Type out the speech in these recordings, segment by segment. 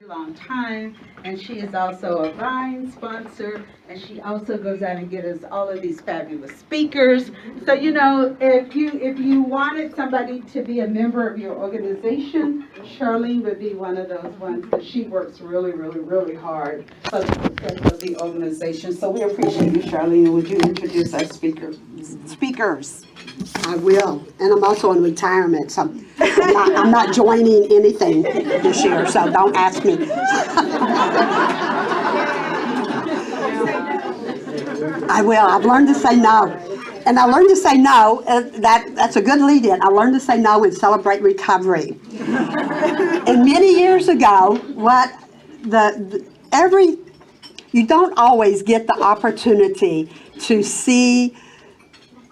long time, and she is also a Vine sponsor, and she also goes out and gets us all of these fabulous speakers. So if you wanted somebody to be a member of your organization, Charlene would be one of those ones, but she works really, really, really hard for the success of the organization. So we appreciate you, Charlene. Would you introduce our speakers? I will, and I'm also in retirement, so I'm not joining anything this year, so don't ask me. I will. I've learned to say no, and I learned to say no. That's a good lead-in. I learned to say no and celebrate recovery. And many years ago, you don't always get the opportunity to see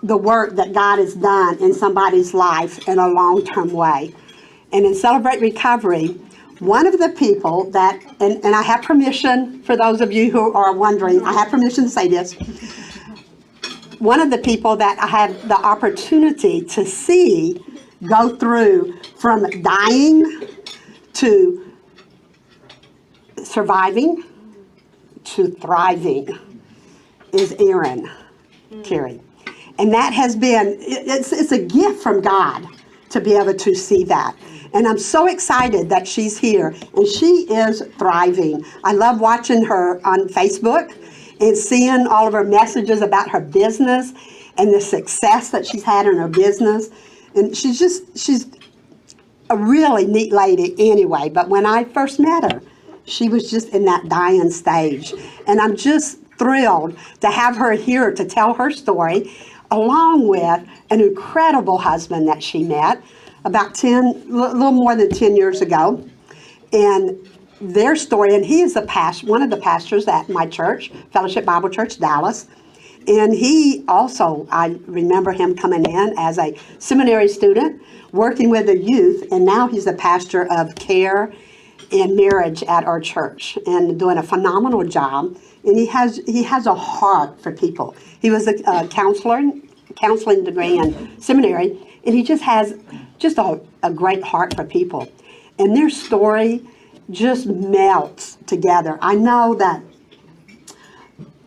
the work that God has done in somebody's life in a long-term way. And in Celebrate Recovery, one of the people that, and I have permission, for those of you who are wondering, I have permission to say this. One of the people that I had the opportunity to see go through from dying to surviving to thriving is Erin, Kerry. And that has been, it's a gift from God to be able to see that. And I'm so excited that she's here, and she is thriving. I love watching her on Facebook and seeing all of her messages about her business and the success that she's had in her business. And she's a really neat lady anyway. But when I first met her, she was just in that dying stage. And I'm just thrilled to have her here to tell her story, along with an incredible husband that she met about a little more than 10 years ago. And their story, and he is one of the pastors at my church, Fellowship Bible Church, Dallas. And he also, I remember him coming in as a seminary student, working with the youth, and now he's the pastor of care and marriage at our church and doing a phenomenal job. And he has a heart for people. He was a counseling degree in seminary, and he just has a great heart for people. And their story just melts together. I know that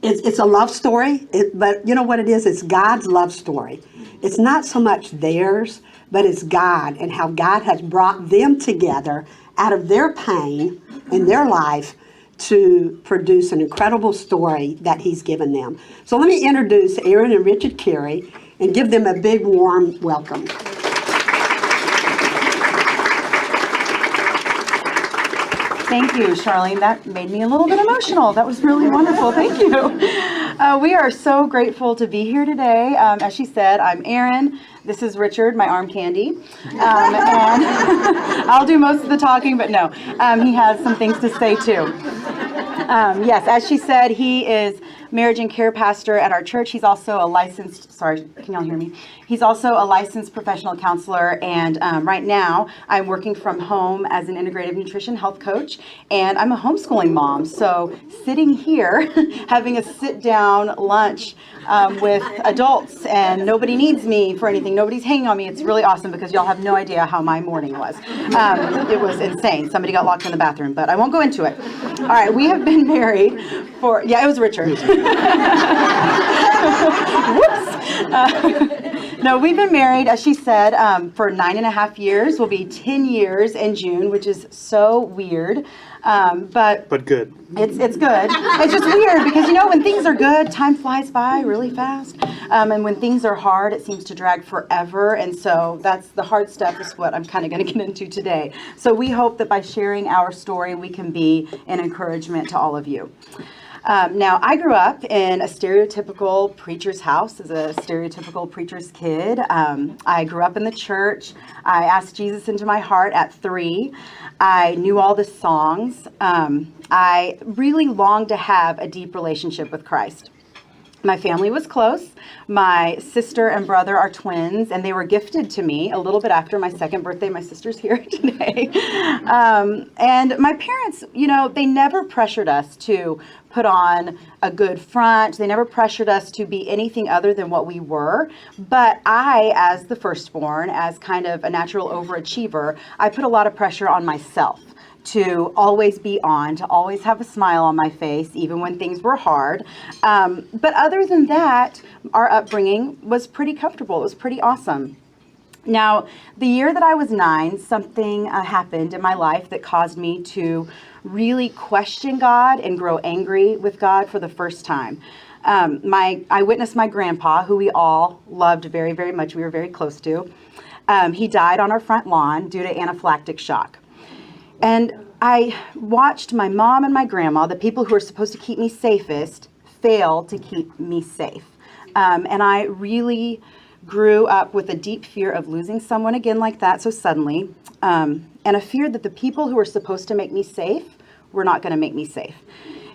it's a love story, but you know what it is? It's God's love story. It's not so much theirs, but it's God and how God has brought them together out of their pain in their life to produce an incredible story that he's given them. So let me introduce Erin and Richard Kerry and give them a big warm welcome. Thank you, Charlene. That made me a little bit emotional. That was really wonderful. Thank you. We are so grateful to be here today. As she said, I'm Erin. This is Richard, my arm candy. And I'll do most of the talking, but no, he has some things to say too. Yes, as she said, he is marriage and care pastor at our church. He's also a licensed, can y'all hear me? He's also a licensed professional counselor, and right now I'm working from home as an integrative nutrition health coach, and I'm a homeschooling mom. So sitting here having a sit-down lunch with adults, and nobody needs me for anything. Nobody's hanging on me. It's really awesome because y'all have no idea how my morning was. It was insane. Somebody got locked in the bathroom, but I won't go into it. All right, we have been married it was Richard. Whoops. No, we've been married, as she said, for 9.5 years. Will be 10 years in June, which is so weird. But good. It's good. It's just weird because, when things are good, time flies by really fast. And when things are hard, it seems to drag forever. And so that's the hard stuff is what I'm kind of going to get into today. So we hope that by sharing our story, we can be an encouragement to all of you. Now, I grew up in a stereotypical preacher's house as a stereotypical preacher's kid. I grew up in the church. I asked Jesus into my heart at 3. I knew all the songs. I really longed to have a deep relationship with Christ. My family was close. My sister and brother are twins, and they were gifted to me a little bit after my second birthday. My sister's here today. And my parents, they never pressured us to put on a good front. They never pressured us to be anything other than what we were. But I, as the firstborn, as kind of a natural overachiever, I put a lot of pressure on myself to always be on, to always have a smile on my face, even when things were hard. But other than that, our upbringing was pretty comfortable. It was pretty awesome. Now, the year that I was 9, something happened in my life that caused me to really question God and grow angry with God for the first time. I witnessed my grandpa, who we all loved very, very much. We were very close to. He died on our front lawn due to anaphylactic shock. And I watched my mom and my grandma, the people who are supposed to keep me safest, fail to keep me safe. And I really grew up with a deep fear of losing someone again like that so suddenly, and a fear that the people who were supposed to make me safe were not going to make me safe.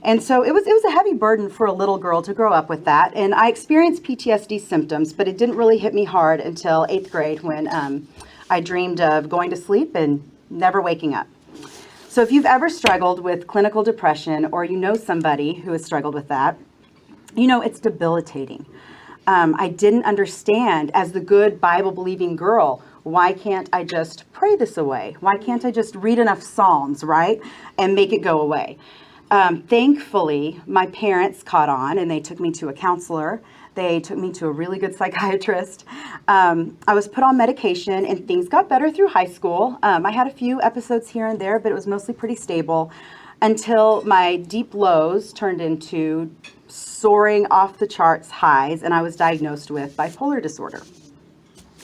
And so it was a heavy burden for a little girl to grow up with that. And I experienced PTSD symptoms, but it didn't really hit me hard until 8th grade when I dreamed of going to sleep and never waking up. So if you've ever struggled with clinical depression, or you know somebody who has struggled with that, you know it's debilitating. I didn't understand, as the good Bible-believing girl, why can't I just pray this away? Why can't I just read enough Psalms, right, and make it go away? Thankfully, my parents caught on, and they took me to a counselor. They took me to a really good psychiatrist. I was put on medication, and things got better through high school. I had a few episodes here and there, but it was mostly pretty stable until my deep lows turned into soaring off the charts highs, and I was diagnosed with bipolar disorder.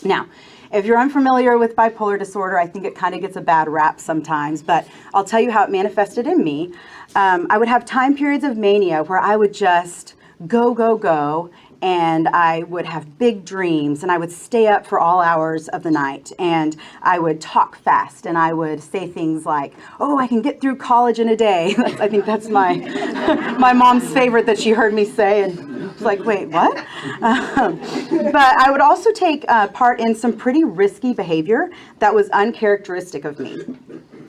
Now, if you're unfamiliar with bipolar disorder, I think it kind of gets a bad rap sometimes, but I'll tell you how it manifested in me. I would have time periods of mania where I would just go, and I would have big dreams, and I would stay up for all hours of the night, and I would talk fast, and I would say things like, "Oh, I can get through college in a day." I think that's my my mom's favorite that she heard me say, and it's like, wait, what? But I would also take part in some pretty risky behavior that was uncharacteristic of me.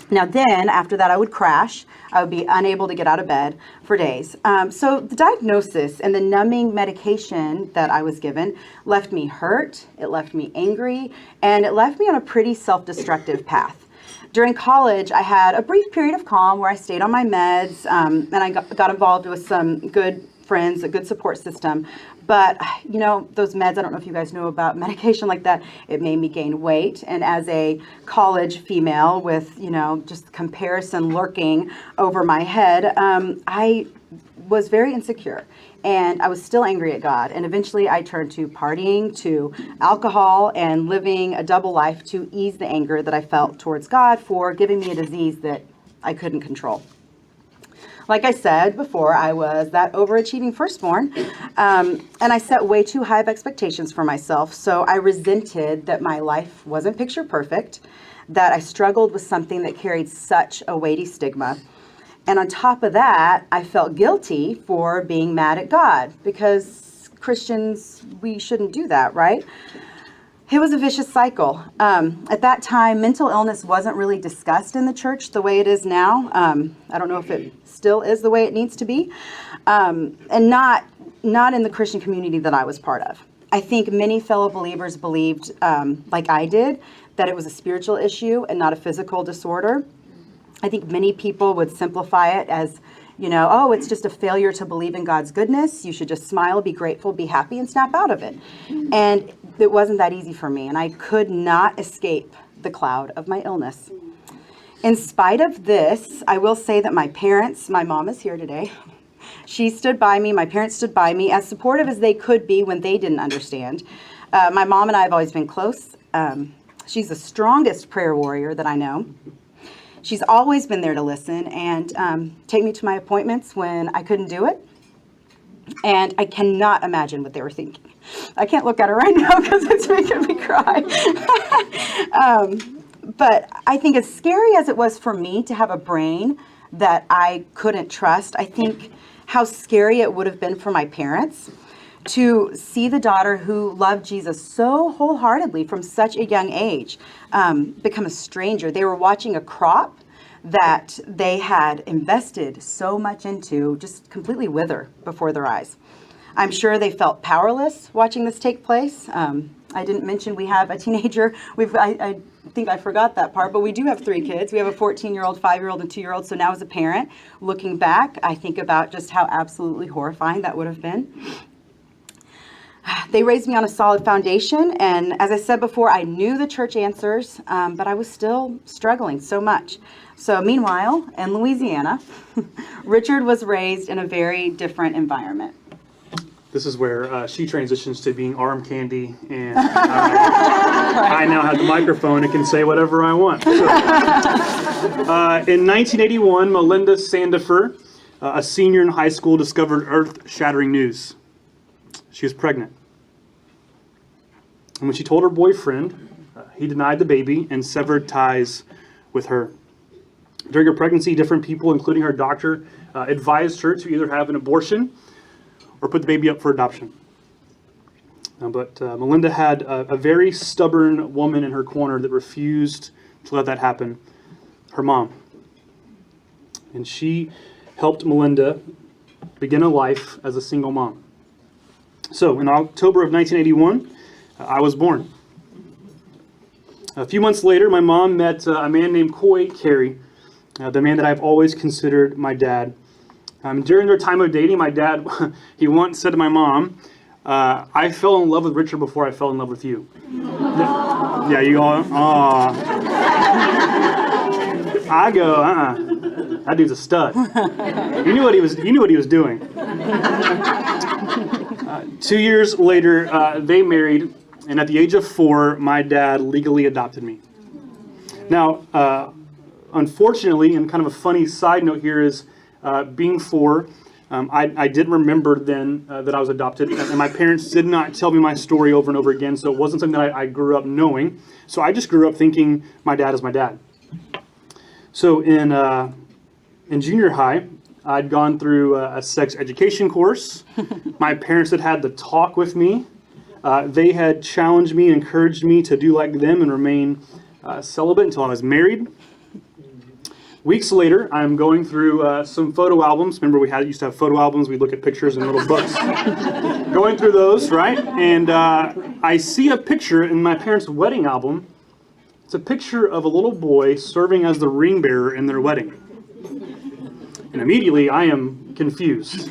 Now then, after that, I would crash. I would be unable to get out of bed for days. So the diagnosis and the numbing medication that I was given left me hurt, it left me angry, and it left me on a pretty self-destructive path. During college, I had a brief period of calm where I stayed on my meds, and I got involved with some good friends, a good support system. But, you know, those meds, I don't know if you guys know about medication like that, it made me gain weight. And as a college female with, you know, just comparison lurking over my head, I was very insecure. And I was still angry at God. And eventually I turned to partying, to alcohol, and living a double life to ease the anger that I felt towards God for giving me a disease that I couldn't control. Like I said before, I was that overachieving firstborn, and I set way too high of expectations for myself, so I resented that my life wasn't picture perfect, that I struggled with something that carried such a weighty stigma, and on top of that, I felt guilty for being mad at God, because Christians, we shouldn't do that, right? It was a vicious cycle. At that time, mental illness wasn't really discussed in the church the way it is now. I don't know if it still is the way it needs to be, and not in the Christian community that I was part of. I think many fellow believers believed, like I did, that it was a spiritual issue and not a physical disorder. I think many people would simplify it as, you know, oh, it's just a failure to believe in God's goodness. You should just smile, be grateful, be happy, and snap out of it. And it wasn't that easy for me, and I could not escape the cloud of my illness. In spite of this, I will say that my parents, my mom is here today, she stood by me, my parents stood by me, as supportive as they could be when they didn't understand. My mom and I have always been close. She's the strongest prayer warrior that I know. She's always been there to listen and take me to my appointments when I couldn't do it. And I cannot imagine what they were thinking. I can't look at her right now because it's making me cry. But I think as scary as it was for me to have a brain that I couldn't trust, I think how scary it would have been for my parents to see the daughter who loved Jesus so wholeheartedly from such a young age become a stranger. They were watching a crop that they had invested so much into just completely wither before their eyes. I'm sure they felt powerless watching this take place. I didn't mention we have a teenager. I think I forgot that part, but we do have 3 kids. We have a 14-year-old, 5-year-old, and 2-year-old. So now as a parent, looking back, I think about just how absolutely horrifying that would have been. They raised me on a solid foundation, and as I said before, I knew the church answers, but I was still struggling so much. So meanwhile, in Louisiana, Richard was raised in a very different environment. This is where she transitions to being arm candy, and I now have the microphone and can say whatever I want. So, in 1981, Melinda Sandifer, a senior in high school, discovered earth-shattering news. She was pregnant. And when she told her boyfriend, he denied the baby and severed ties with her. During her pregnancy, different people, including her doctor, advised her to either have an abortion or put the baby up for adoption. But Melinda had a very stubborn woman in her corner that refused to let that happen, her mom. And she helped Melinda begin a life as a single mom. So in October of 1981, I was born. A few months later, my mom met a man named Kerry, the man that I've always considered my dad. During their time of dating, my dad, he once said to my mom, I fell in love with Richard before I fell in love with you. Yeah, you go, aw. I go, that dude's a stud. You knew what he was doing. 2 years later, they married, and at the age of 4, my dad legally adopted me. Now, unfortunately, and kind of a funny side note here is, being 4, I didn't remember then that I was adopted, and my parents did not tell me my story over and over again, so it wasn't something that I grew up knowing. So I just grew up thinking my dad is my dad. So in junior high, I'd gone through a sex education course. My parents had the talk with me. They had challenged me and encouraged me to do like them and remain celibate until I was married. Weeks later, I'm going through some photo albums. Remember, we used to have photo albums. We'd look at pictures in little books. Going through those, right? And I see a picture in my parents' wedding album. It's a picture of a little boy serving as the ring bearer in their wedding. And immediately, I am confused.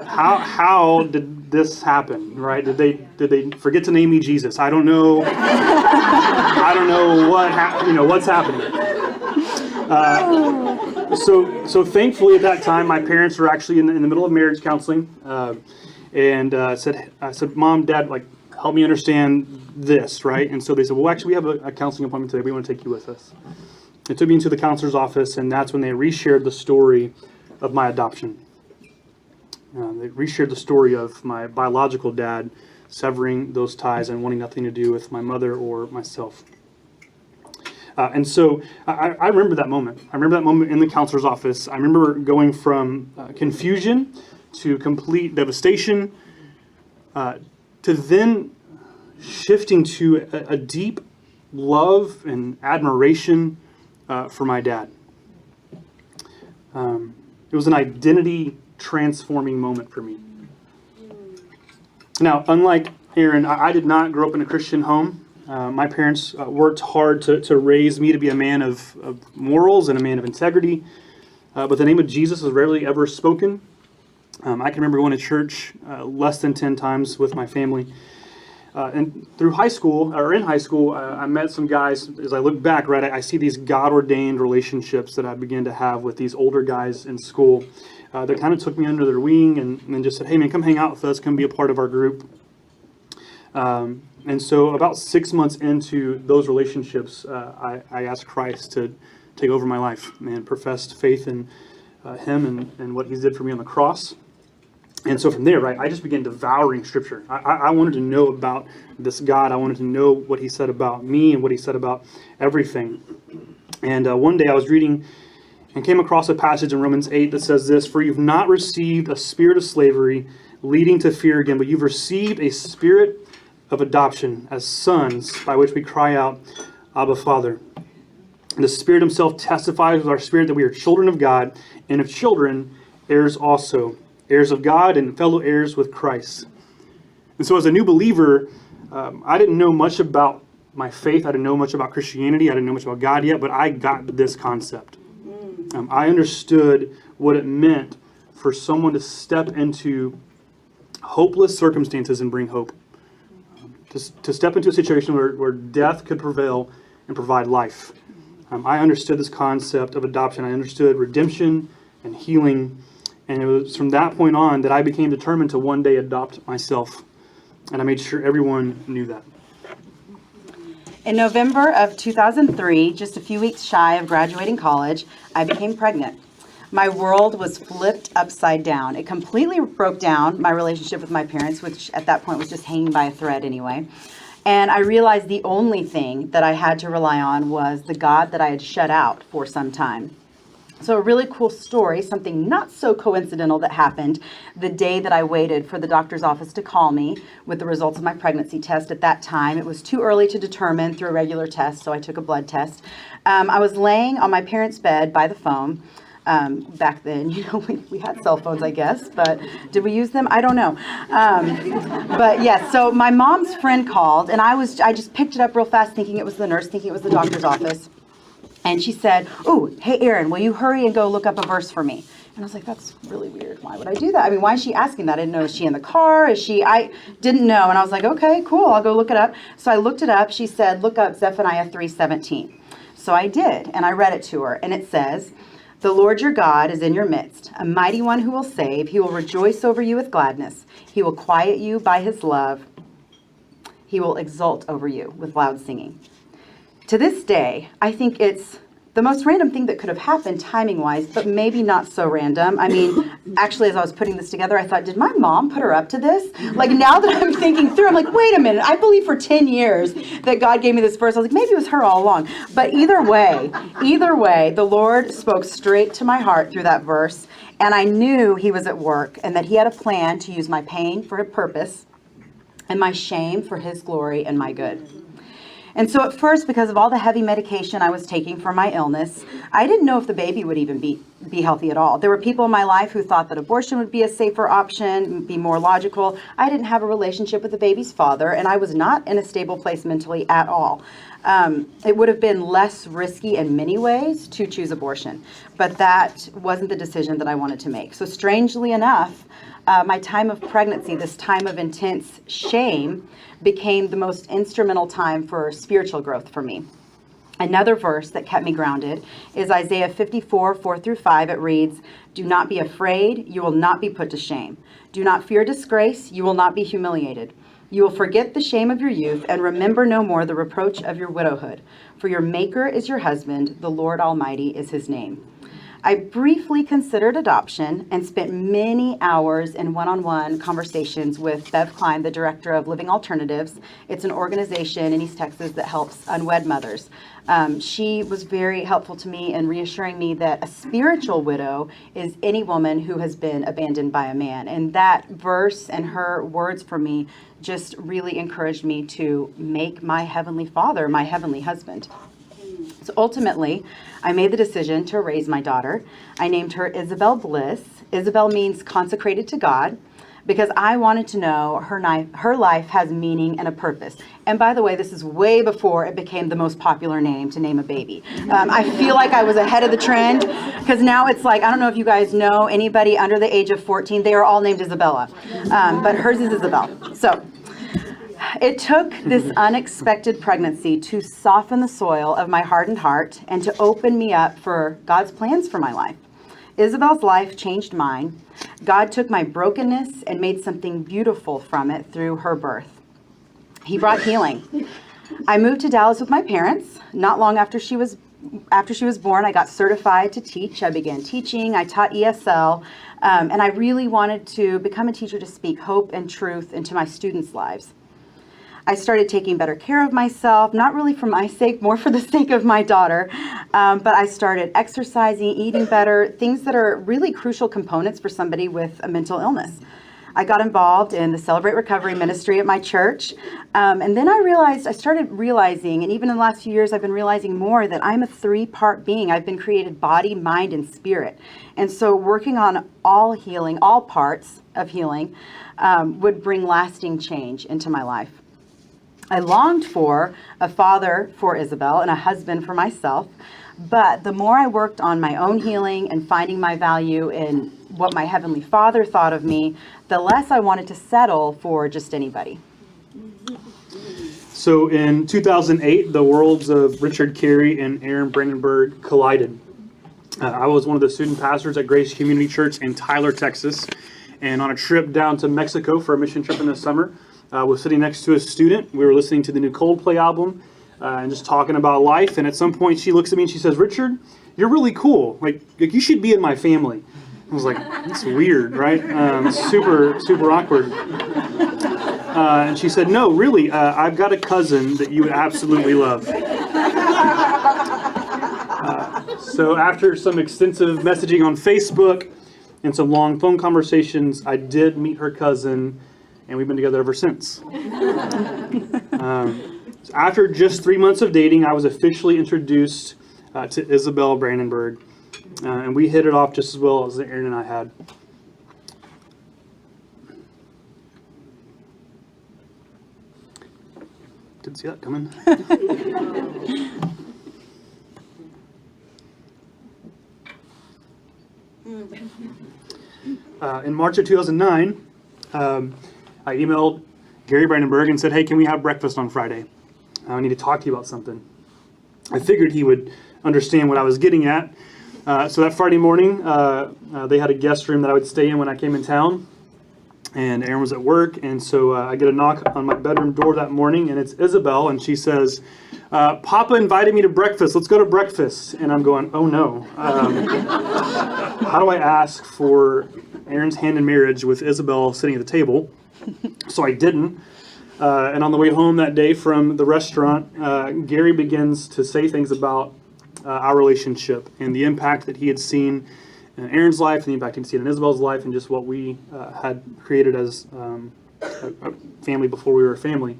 How did this happen, right? Did they forget to name me Jesus? I don't know. I don't know what's happening. So thankfully at that time, my parents were actually in the middle of marriage counseling, and I said, Mom, Dad, help me understand this, right? And so they said, well, actually, we have a counseling appointment today. We want to take you with us. They took me into the counselor's office, and that's when they reshared the story of my adoption. They reshared the story of my biological dad severing those ties and wanting nothing to do with my mother or myself. And so I remember that moment. I remember that moment in the counselor's office. I remember going from confusion to complete devastation to then shifting to a deep love and admiration for my dad. It was an identity transforming moment for me. Now, unlike Erin, I did not grow up in a Christian home. My parents worked hard to raise me to be a man of morals and a man of integrity. But the name of Jesus was rarely ever spoken. I can remember going to church less than 10 times with my family. And in high school, I met some guys. As I look back, right, I see these God-ordained relationships that I began to have with these older guys in school. They kind of took me under their wing and just said, hey, man, come hang out with us, come be a part of our group. And so about 6 months into those relationships, I asked Christ to take over my life and professed faith in him and what he did for me on the cross. And so from there, right, I just began devouring Scripture. I wanted to know about this God. I wanted to know what he said about me and what he said about everything. And one day I was reading and came across a passage in Romans 8 that says this, for you've not received a spirit of slavery leading to fear again, but you've received a spirit of adoption as sons, by which we cry out, Abba, Father. And the Spirit himself testifies with our spirit that we are children of God, and if children, heirs also, heirs of God and fellow heirs with Christ. And so as a new believer, I didn't know much about my faith. I didn't know much about Christianity. I didn't know much about God yet, but I got this concept. I understood what it meant for someone to step into hopeless circumstances and bring hope. To step into a situation where death could prevail and provide life. I understood this concept of adoption. I understood redemption and healing. And it was from that point on that I became determined to one day adopt myself. And I made sure everyone knew that. In November of 2003, just a few weeks shy of graduating college, I became pregnant. My world was flipped upside down. It completely broke down my relationship with my parents, which at that point was just hanging by a thread anyway. And I realized the only thing that I had to rely on was the God that I had shut out for some time. So a really cool story, something not so coincidental that happened the day that I waited for the doctor's office to call me with the results of my pregnancy test. At that time, it was too early to determine through a regular test, so I took a blood test. I was laying on my parents' bed by the phone. Back then, we had cell phones, I guess, but did we use them? I don't know. But yes, so my mom's friend called, and I just picked it up real fast, thinking it was the nurse, thinking it was the doctor's office. And she said, "Oh, hey, Erin, will you hurry and go look up a verse for me?" And I was like, that's really weird. Why would I do that? I mean, why is she asking that? I didn't know. Is she in the car? I didn't know. And I was like, okay, cool. I'll go look it up. So I looked it up. She said, look up Zephaniah 3:17. So I did, and I read it to her. And it says, "The Lord your God is in your midst, a mighty one who will save. He will rejoice over you with gladness. He will quiet you by his love. He will exult over you with loud singing." To this day, I think it's the most random thing that could have happened timing-wise, but maybe not so random. I mean, actually, as I was putting this together, I thought, did my mom put her up to this? Like, now that I'm thinking through, I'm like, wait a minute. I believed for 10 years that God gave me this verse. I was like, maybe it was her all along. But either way, the Lord spoke straight to my heart through that verse, and I knew he was at work and that he had a plan to use my pain for a purpose and my shame for his glory and my good. And so at first, because of all the heavy medication I was taking for my illness, I didn't know if the baby would even be healthy at all. There were people in my life who thought that abortion would be a safer option, be more logical. I didn't have a relationship with the baby's father, and I was not in a stable place mentally at all. It would have been less risky in many ways to choose abortion, but that wasn't the decision that I wanted to make. So strangely enough, my time of pregnancy, this time of intense shame, became the most instrumental time for spiritual growth for me. Another verse that kept me grounded is Isaiah 54, 4-5. It reads, "Do not be afraid, you will not be put to shame. Do not fear disgrace, you will not be humiliated. You will forget the shame of your youth and remember no more the reproach of your widowhood. For your Maker is your husband, the Lord Almighty is his name." I briefly considered adoption and spent many hours in one-on-one conversations with Bev Klein, the director of Living Alternatives. It's an organization in East Texas that helps unwed mothers. She was very helpful to me in reassuring me that a spiritual widow is any woman who has been abandoned by a man. And that verse and her words for me just really encouraged me to make my Heavenly Father my heavenly husband. So ultimately, I made the decision to raise my daughter. I named her Isabel Bliss. Isabel means consecrated to God, because I wanted to know her life has meaning and a purpose. And by the way, this is way before it became the most popular name to name a baby. I feel like I was ahead of the trend, because now it's like, I don't know if you guys know anybody under the age of 14, they are all named Isabella, but hers is Isabel. So it took this unexpected pregnancy to soften the soil of my hardened heart and to open me up for God's plans for my life. Isabel's life changed mine. God took my brokenness and made something beautiful from it through her birth. He brought healing. I moved to Dallas with my parents. Not long after she was born, I got certified to teach. I began teaching. I taught ESL, and I really wanted to become a teacher to speak hope and truth into my students' lives. I started taking better care of myself, not really for my sake, more for the sake of my daughter. But I started exercising, eating better, things that are really crucial components for somebody with a mental illness. I got involved in the Celebrate Recovery ministry at my church. And then I started realizing, and even in the last few years, I've been realizing more that I'm a 3-part being. I've been created body, mind, and spirit. And so working on all healing, all parts of healing, would bring lasting change into my life. I longed for a father for Isabel and a husband for myself. But the more I worked on my own healing and finding my value in what my Heavenly Father thought of me, the less I wanted to settle for just anybody. So in 2008, the worlds of Richard Kerry and Erin Brandenburg collided. I was one of the student pastors at Grace Community Church in Tyler, Texas. And on a trip down to Mexico for a mission trip in the summer, I was sitting next to a student. We were listening to the new Coldplay album and just talking about life. And at some point, she looks at me and she says, "Richard, you're really cool. Like you should be in my family." I was like, "That's weird, right?" Super awkward. And she said, "No, really, I've got a cousin that you would absolutely love." So after some extensive messaging on Facebook and some long phone conversations, I did meet her cousin, and we've been together ever since. After just 3 months of dating, I was officially introduced to Isabel Brandenburg, and we hit it off just as well as Erin and I had. Didn't see that coming. In March of 2009, I emailed Gary Brandenburg and said, "Hey, can we have breakfast on Friday? I need to talk to you about something." I figured he would understand what I was getting at. So that Friday morning, they had a guest room that I would stay in when I came in town. And Erin was at work, and so I get a knock on my bedroom door that morning, and it's Isabel, and she says, "Papa invited me to breakfast. Let's go to breakfast." And I'm going, "Oh no. How do I ask for Erin's hand in marriage with Isabel sitting at the table?" So I didn't. And on the way home that day from the restaurant, Gary begins to say things about our relationship and the impact that he had seen in Erin's life and the impact he'd seen in Isabel's life and just what we had created as a family before we were a family.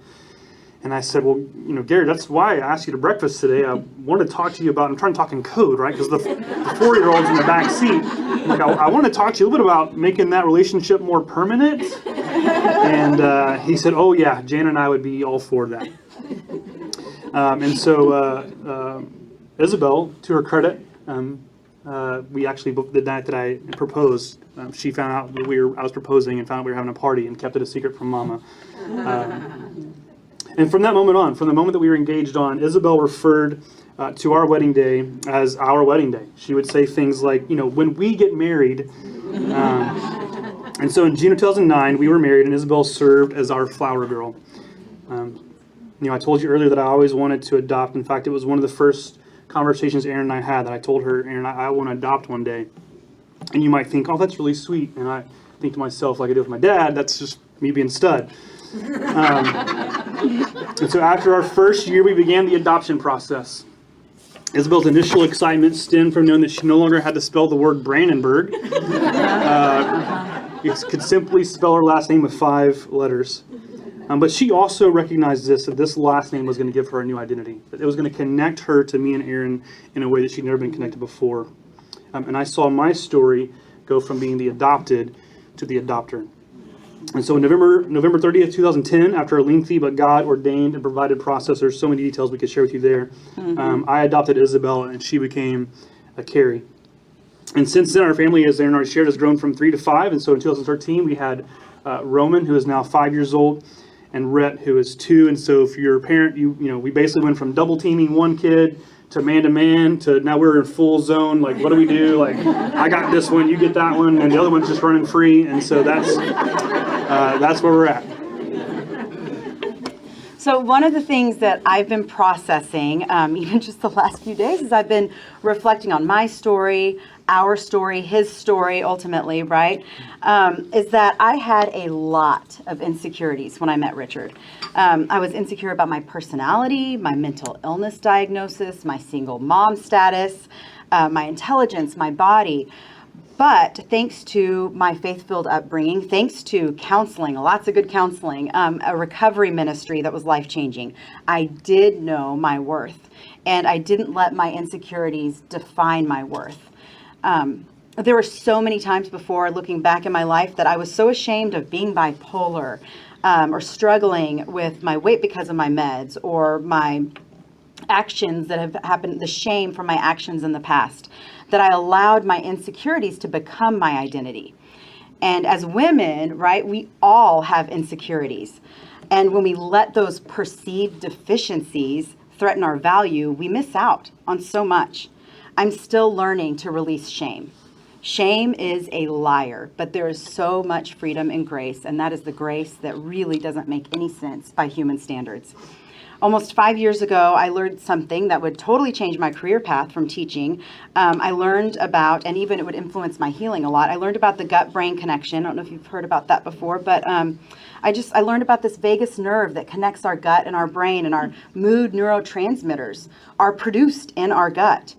And I said, "Well, Gary, that's why I asked you to breakfast today. I wanted to talk to you about," I'm trying to talk in code, right? Because the 4-year-old's in the back seat. I want to talk to you a little bit about making that relationship more permanent. And he said, "Oh yeah, Jan and I would be all for that." And so Isabel, to her credit, we actually, the night that I proposed, she found out that I was proposing and found out we were having a party and kept it a secret from Mama. And from that moment on, from the moment that we were engaged on, Isabel referred to our wedding day as our wedding day. She would say things like, "When we get married." And so in June of 2009, we were married, and Isabel served as our flower girl. I told you earlier that I always wanted to adopt. In fact, it was one of the first conversations Erin and I had that I told her, "Erin, I want to adopt one day." And you might think, "Oh, that's really sweet." And I think to myself, like I did with my dad, that's just me being stud. And so after our first year, we began the adoption process. Isabel's initial excitement stemmed from knowing that she no longer had to spell the word Brandenburg. You could simply spell her last name with 5 letters. But she also recognized that this last name was going to give her a new identity. That it was going to connect her to me and Erin in a way that she'd never been connected before. And I saw my story go from being the adopted to the adopter. And so November 30th, 2010, after a lengthy but God-ordained and provided process, there's so many details we could share with you there, I adopted Isabel, and she became a Kerry. And since then, our family, as Erin already shared, has grown from 3 to 5. And so in 2013, we had Roman, who is now 5 years old, and Rhett, who is 2. And so if you're a parent, we basically went from double teaming one kid to man to now we're in full zone. Like, what do we do? Like, I got this one, you get that one, and the other one's just running free. And so that's where we're at. So one of the things that I've been processing, even just the last few days, is I've been reflecting on my story, our story, his story, ultimately, right? Is that I had a lot of insecurities when I met Richard. I was insecure about my personality, my mental illness diagnosis, my single mom status, my intelligence, my body. But thanks to my faith-filled upbringing, thanks to counseling, lots of good counseling, a recovery ministry that was life-changing, I did know my worth, and I didn't let my insecurities define my worth. There were so many times before, looking back in my life, that I was so ashamed of being bipolar, or struggling with my weight because of my meds, or my actions that have happened, the shame from my actions in the past, that I allowed my insecurities to become my identity. And as women, right, we all have insecurities. And when we let those perceived deficiencies threaten our value, we miss out on so much. I'm still learning to release shame. Shame is a liar, but there is so much freedom in grace, and that is the grace that really doesn't make any sense by human standards. Almost 5 years ago, I learned something that would totally change my career path from teaching. I learned about, and even it would influence my healing a lot, I learned about the gut-brain connection. I don't know if you've heard about that before, but I learned about this vagus nerve that connects our gut and our brain, and our mood neurotransmitters are produced in our gut.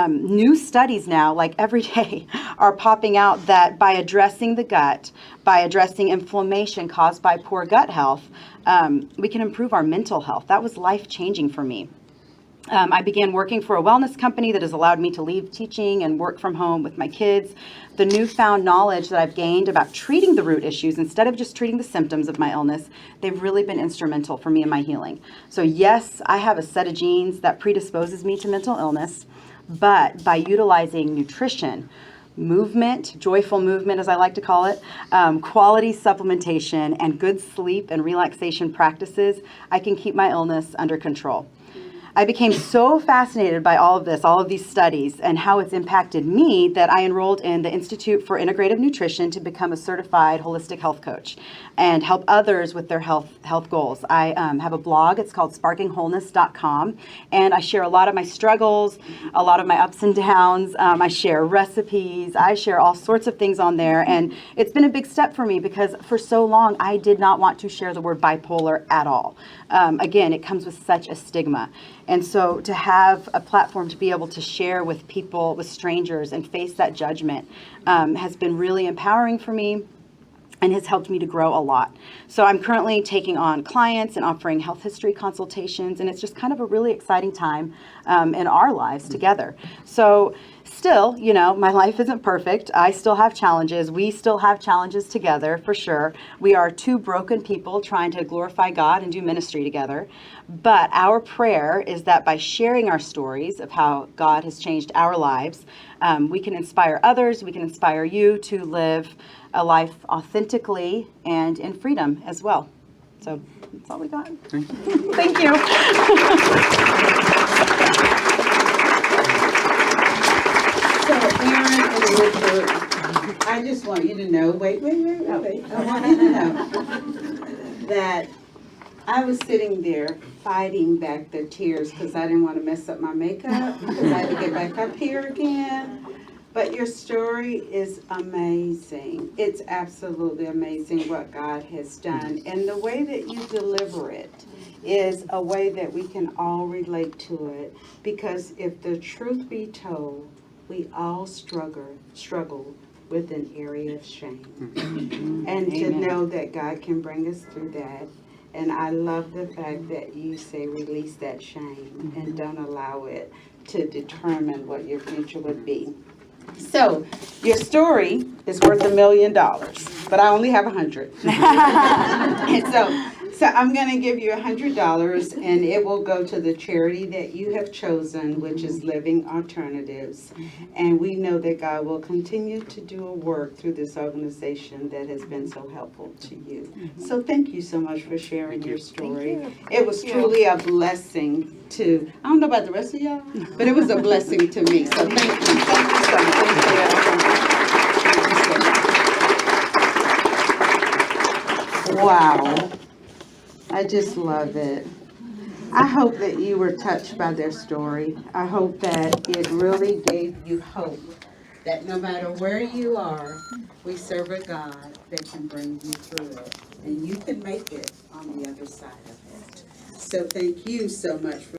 New studies now, like every day, are popping out that by addressing the gut, by addressing inflammation caused by poor gut health, we can improve our mental health. That was life-changing for me. I began working for a wellness company that has allowed me to leave teaching and work from home with my kids. The newfound knowledge that I've gained about treating the root issues instead of just treating the symptoms of my illness, they've really been instrumental for me in my healing. So yes, I have a set of genes that predisposes me to mental illness, but by utilizing nutrition, movement, joyful movement as I like to call it, quality supplementation, and good sleep and relaxation practices, I can keep my illness under control. I became so fascinated by all of this, all of these studies, and how it's impacted me that I enrolled in the Institute for Integrative Nutrition to become a certified holistic health coach and help others with their health goals. I have a blog. It's called sparkingwholeness.com, and I share a lot of my struggles, a lot of my ups and downs. I share recipes. I share all sorts of things on there, and it's been a big step for me because for so long I did not want to share the word bipolar at all. Again, it comes with such a stigma. And so to have a platform to be able to share with people, with strangers, and face that judgment has been really empowering for me and has helped me to grow a lot. So I'm currently taking on clients and offering health history consultations, and it's just kind of a really exciting time in our lives together. So still, you know, my life isn't perfect. I still have challenges. We still have challenges together, for sure. We are two broken people trying to glorify God and do ministry together. But our prayer is that by sharing our stories of how God has changed our lives, we can inspire others, we can inspire you to live a life authentically and in freedom as well. So that's all we got. Thank you. So, Erin and Richard, I just want you to know, wait. I want you to know that I was sitting there fighting back the tears because I didn't want to mess up my makeup because I had to get back up here again. But your story is amazing. It's absolutely amazing what God has done. And the way that you deliver it is a way that we can all relate to it. Because if the truth be told, we all struggle with an area of shame. And to know that God can bring us through that. And I love the fact that you say release that shame and don't allow it to determine what your future would be. So your story is worth $1 million, but I only have 100. And so I'm going to give you $100, and it will go to the charity that you have chosen, which is Living Alternatives. And we know that God will continue to do a work through this organization that has been so helpful to you. So thank you so much for sharing your story. It was truly a blessing to, I don't know about the rest of y'all, but it was a blessing to me. So thank you. Thank you so much. Wow. I just love it. I hope that you were touched by their story. I hope that it really gave you hope that no matter where you are, we serve a God that can bring you through it. And you can make it on the other side of it. So thank you so much for